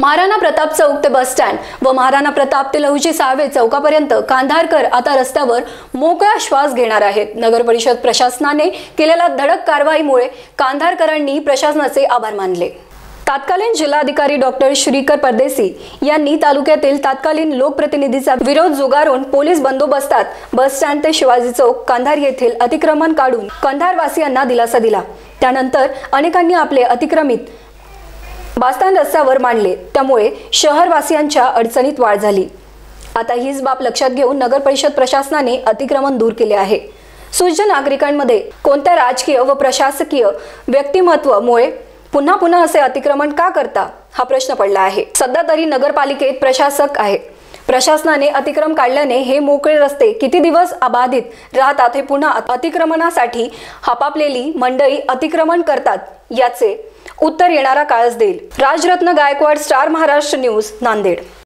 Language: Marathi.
महाराणा प्रताप चौक ते बस स्टँड व महाराणा प्रताप ते लहुजी साळवे चौकापर्यंत कांधारकर आता रस्त्यावर मोकळा श्वास घेणार आहेत। नगर परिषद प्रशासनाने केलेल्या धडक कारवाईमुळे कांधारकरांनी प्रशासनाचे आभार मानले। तत्कालीन जिल्हाधिकारी डॉक्टर श्रीकर परदेसी यांनी तालुक्यातील तत्कालीन लोकप्रतिनिधीचा विरोध जुगारून पोलीस बंदोबस्तात बस स्टँड ते शिवाजी चौक कांधार येथील अतिक्रमण काढून कंधारवासियांना दिलासा दिला। त्यानंतर अनेकांनी आपले अतिक्रमित बास्तान रस्त्यावर मांडले, त्यामुळे शहरवासियांच्या अडचणीत वाढ झाली। आता हीच बाब लक्षात घेऊन नगर परिषद प्रशासनाने अतिक्रमण दूर केले आहे। सुज्ञ नागरिकांमध्ये कोणत्या राजकीय व प्रशासकीय व्यक्तिमत्वामुळे पुन्हा असे अतिक्रमण का करता हा प्रश्न पडला आहे। सध्या तरी नगरपालिकेत प्रशासक आहे। प्रशासनाने अतिक्रमण काढल्याने हे मोकळे रस्ते किती दिवस अबाधित राहतात हे पुन्हा अतिक्रमणासाठी हापापलेली मंडळी अतिक्रमण करतात याचे उत्तर येणारा काळच देईल। Rajratna Gaikwad, star Maharashtra news, Nanded.